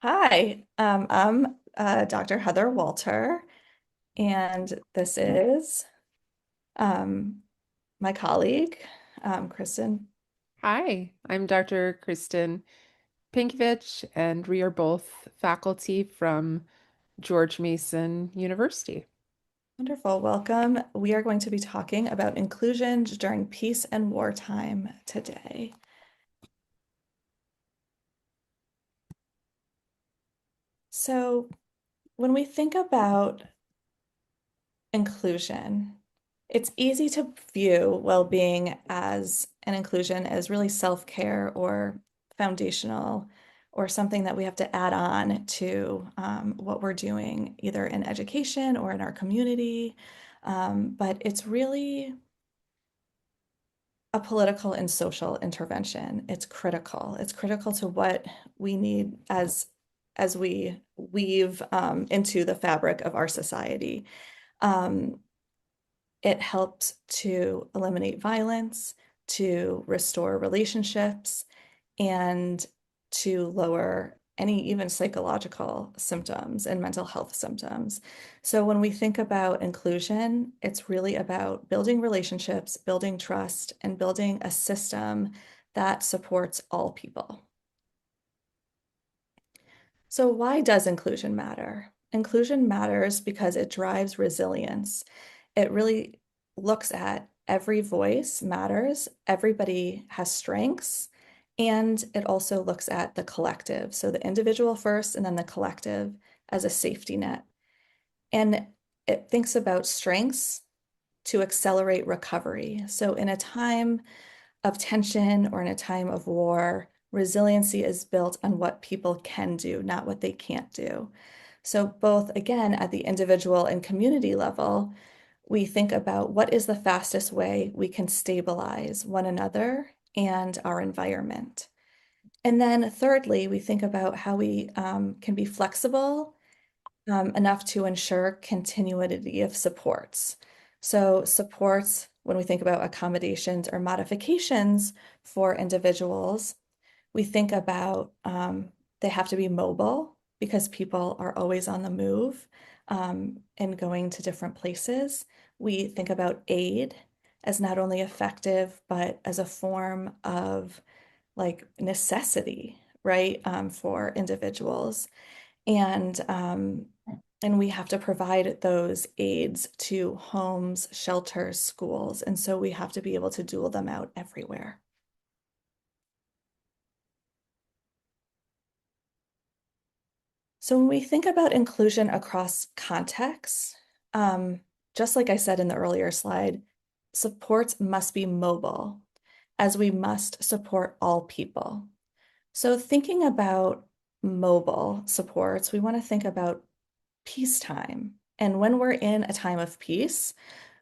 Hi, I'm Dr. Heather Walter, and this is um, my colleague, Kristen. Hi, I'm Dr. Christan Pankiewicz, and we are both faculty from George Mason University. Wonderful. Welcome. We are going to be talking about inclusion during peace and wartime today. So, when we think about inclusion, it's easy to view well-being as an inclusion as really self-care or foundational or something that we have to add on to what we're doing either in education or in our community. But it's really a political and social intervention. It's critical. It's critical to what we need as we weave into the fabric of our society. Um, It helps to eliminate violence, to restore relationships, and to lower any even psychological symptoms and mental health symptoms. So when we think about inclusion, it's really about building relationships, building trust, and building a system that supports all people. So why does inclusion matter? Inclusion matters because it drives resilience. It really looks at every voice matters, everybody has strengths, and it also looks at the collective. So the individual first and then the collective as a safety net. And it thinks about strengths to accelerate recovery. So in a time of tension or in a time of war, resiliency is built on what people can do, not what they can't do. So, both again at the individual and community level, we think about what is the fastest way we can stabilize one another and our environment. And then, thirdly, we think about how we can be flexible enough to ensure continuity of supports. So supports, when we think about accommodations or modifications for individuals, we think about they have to be mobile because people are always on the move and going to different places. We think about aid as not only effective, but as a form of like necessity, right, for individuals. And and we have to provide those aids to homes, shelters, schools. And so we have to be able to dual them out everywhere. So when we think about inclusion across contexts, just like I said in the earlier slide, supports must be mobile, as we must support all people. So thinking about mobile supports, we want to think about peacetime. And when we're in a time of peace,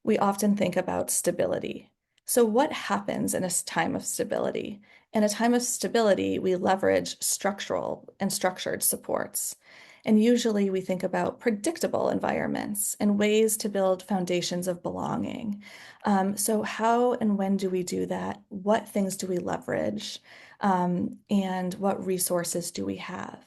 we often think about stability. So, what happens in a time of stability? In a time of stability, we leverage structural and structured supports. And usually we think about predictable environments and ways to build foundations of belonging. So, how and when do we do that? What things do we leverage? And what resources do we have?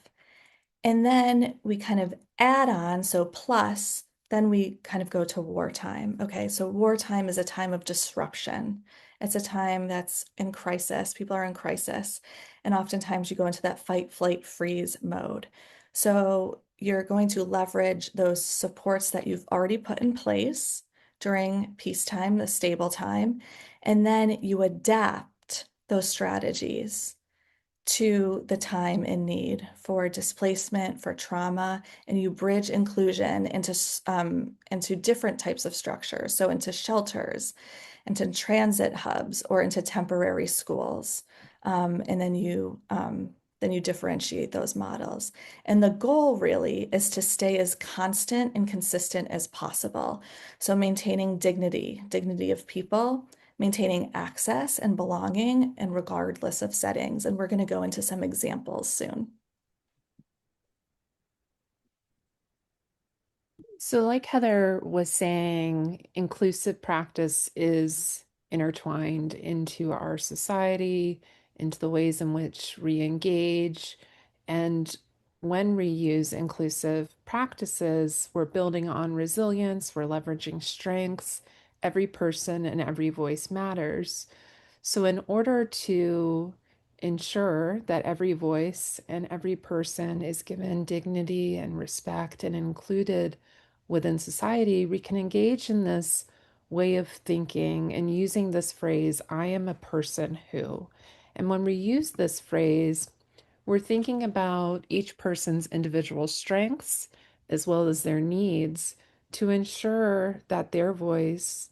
And then we kind of add on, so plus, then we kind of go to wartime. Okay, so wartime is a time of disruption. It's a time that's in crisis. People are in crisis. And oftentimes you go into that fight, flight, freeze mode. So you're going to leverage those supports that you've already put in place during peacetime, the stable time, and then you adapt those strategies to the time in need for displacement, for trauma, and you bridge inclusion into different types of structures. So into shelters, into transit hubs, or into temporary schools. And then you differentiate those models. And the goal really is to stay as constant and consistent as possible. So maintaining dignity, dignity of people, maintaining access and belonging, and regardless of settings. And we're going to go into some examples soon. So, like Heather was saying, inclusive practice is intertwined into our society, into the ways in which we engage. And when we use inclusive practices, we're building on resilience, we're leveraging strengths. Every person and every voice matters. So, in order to ensure that every voice and every person is given dignity and respect and included within society, we can engage in this way of thinking and using this phrase, I am a person who. And when we use this phrase, we're thinking about each person's individual strengths as well as their needs to ensure that their voice,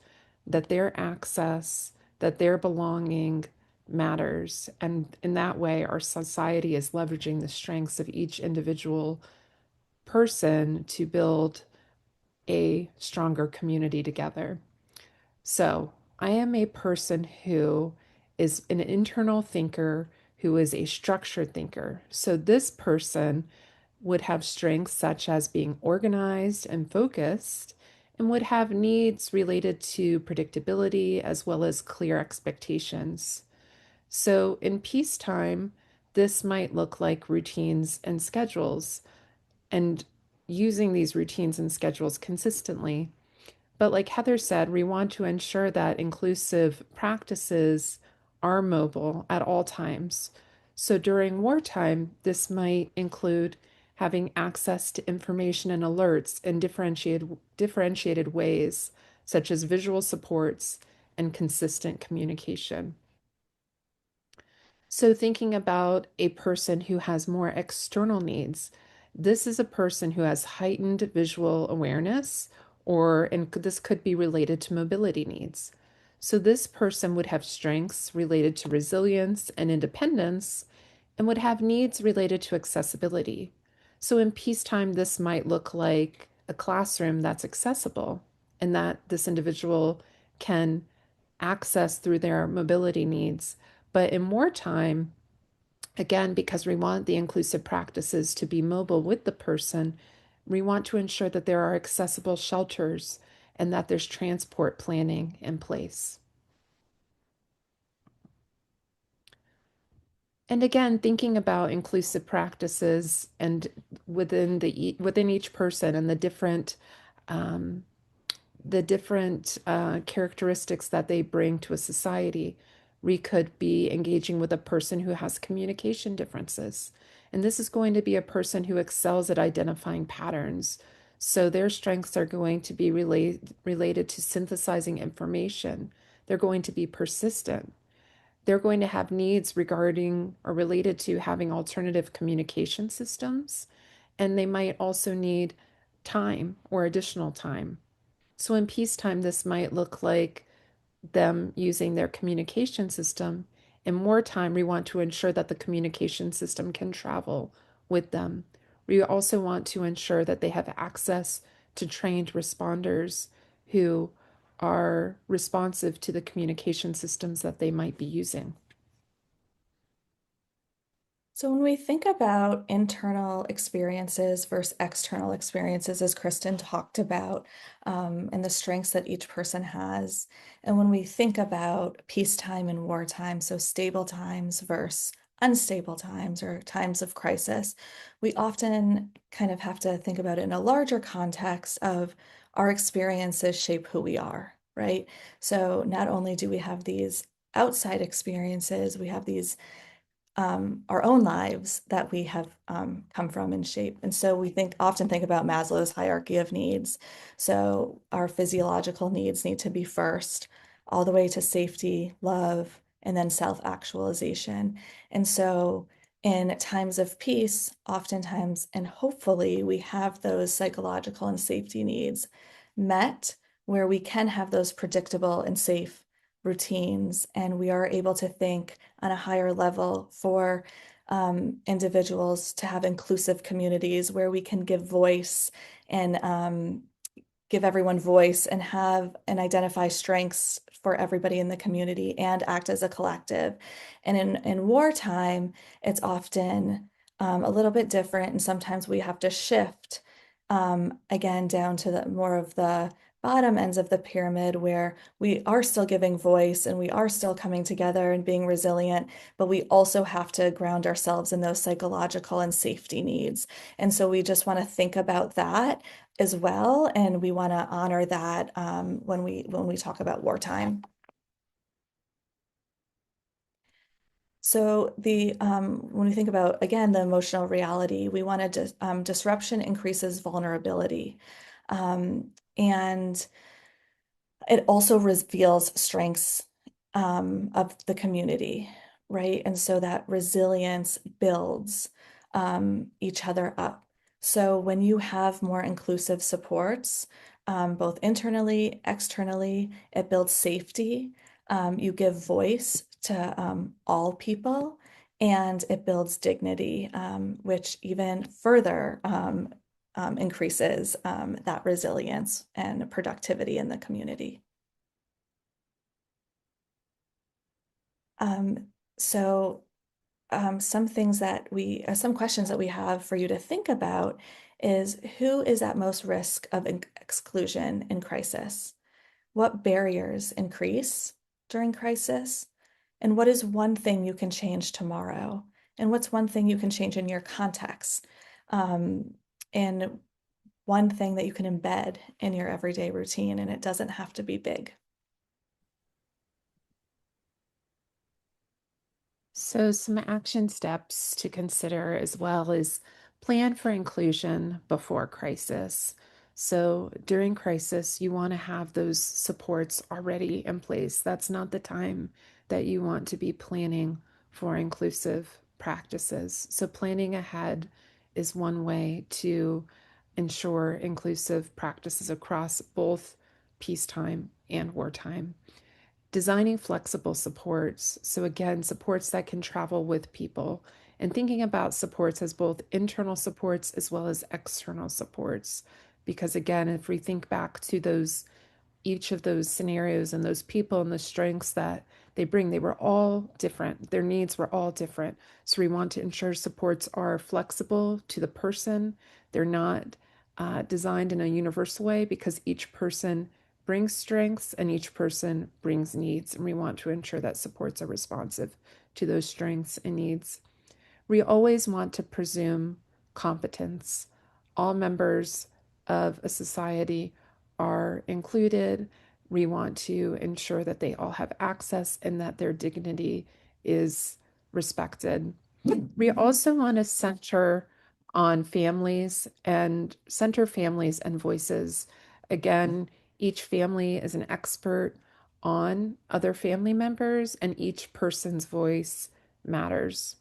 that their access, that their belonging matters. And in that way, our society is leveraging the strengths of each individual person to build a stronger community together. So, I am a person who is an internal thinker who is a structured thinker. So, this person would have strengths such as being organized and focused, and would have needs related to predictability as well as clear expectations. So, in peacetime, this might look like routines and schedules, and using these routines and schedules consistently. But like Heather said, we want to ensure that inclusive practices are mobile at all times. So during wartime, this might include having access to information and alerts in differentiated ways, such as visual supports and consistent communication. So, thinking about a person who has more external needs, this is a person who has heightened visual awareness, and this could be related to mobility needs. So, this person would have strengths related to resilience and independence, and would have needs related to accessibility. So, in peacetime, this might look like a classroom that's accessible and that this individual can access through their mobility needs. But in wartime, again, because we want the inclusive practices to be mobile with the person, we want to ensure that there are accessible shelters and that there's transport planning in place. And again, thinking about inclusive practices and within each person and um, the different characteristics that they bring to a society. We could be engaging with a person who has communication differences. And this is going to be a person who excels at identifying patterns. So their strengths are going to be related to synthesizing information. They're going to be persistent. They're going to have needs regarding or related to having alternative communication systems. And they might also need time or additional time. So in peacetime, this might look like them using their communication system. In wartime, we want to ensure that the communication system can travel with them. We also want to ensure that they have access to trained responders who are responsive to the communication systems that they might be using. So when we think about internal experiences versus external experiences, as Kristen talked about, and the strengths that each person has, and when we think about peacetime and wartime, so stable times versus unstable times or times of crisis, we often kind of have to think about it in a larger context of our experiences shape who we are, right? So not only do we have these outside experiences, we have these our own lives that we have come from and shape. And so we often think about Maslow's hierarchy of needs. So our physiological needs need to be first, all the way to safety, love, and then self-actualization. And so in times of peace, oftentimes and hopefully we have those psychological and safety needs met where we can have those predictable and safe routines, and we are able to think on a higher level for individuals to have inclusive communities where we can give voice and give everyone voice and have and identify strengths for everybody in the community and act as a collective. And in wartime, it's often a little bit different, and sometimes we have to shift again down to the more of the bottom ends of the pyramid where we are still giving voice and we are still coming together and being resilient, but we also have to ground ourselves in those psychological and safety needs. And so we just want to think about that as well, and we want to honor that when we talk about wartime. So the when we think about again the emotional reality, we want to disruption increases vulnerability, and it also reveals strengths of the community, right? And so that resilience builds each other up. So when you have more inclusive supports, both internally, externally, it builds safety. You give voice to all people, and it builds dignity, which even further increases that resilience and productivity in the community. Um, so some things that some questions that we have for you to think about is who is at most risk of exclusion in crisis? What barriers increase during crisis? And what is one thing you can change tomorrow? And what's one thing you can change in your context? Um, and one thing that you can embed in your everyday routine, and it doesn't have to be big. So, some action steps to consider as well is plan for inclusion before crisis. So, during crisis, you want to have those supports already in place. That's not the time that you want to be planning for inclusive practices. So, planning ahead is one way to ensure inclusive practices across both peacetime and wartime. Designing flexible supports. So, again, supports that can travel with people, and thinking about supports as both internal supports as well as external supports. Because, again, if we think back to those each of those scenarios and those people and the strengths that they bring, they were all different. Their needs were all different. So we want to ensure supports are flexible to the person. They're not designed in a universal way because each person brings strengths and each person brings needs. And we want to ensure that supports are responsive to those strengths and needs. We always want to presume competence. All members of a society are included. We want to ensure that they all have access and that their dignity is respected. We also want to center families and voices. Again, each family is an expert on other family members, and each person's voice matters.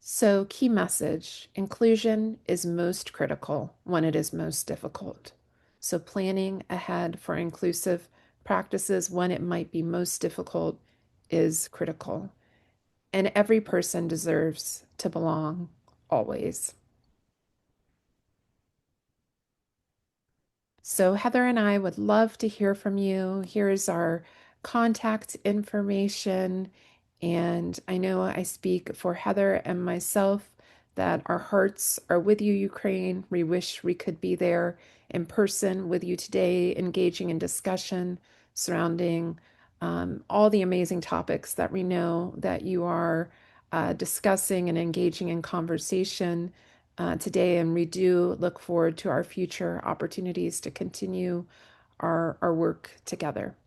So, key message inclusion is most critical when it is most difficult. So, planning ahead for inclusive practices when it might be most difficult is critical. And every person deserves to belong always. So, Heather and I would love to hear from you. Here's our contact information. And I know I speak for Heather and myself that our hearts are with you, Ukraine. We wish we could be there in person with you today, engaging in discussion surrounding all the amazing topics that we know that you are discussing and engaging in conversation today, and we do look forward to our future opportunities to continue our work together.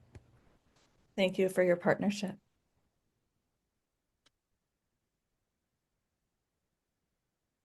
Thank you for your partnership.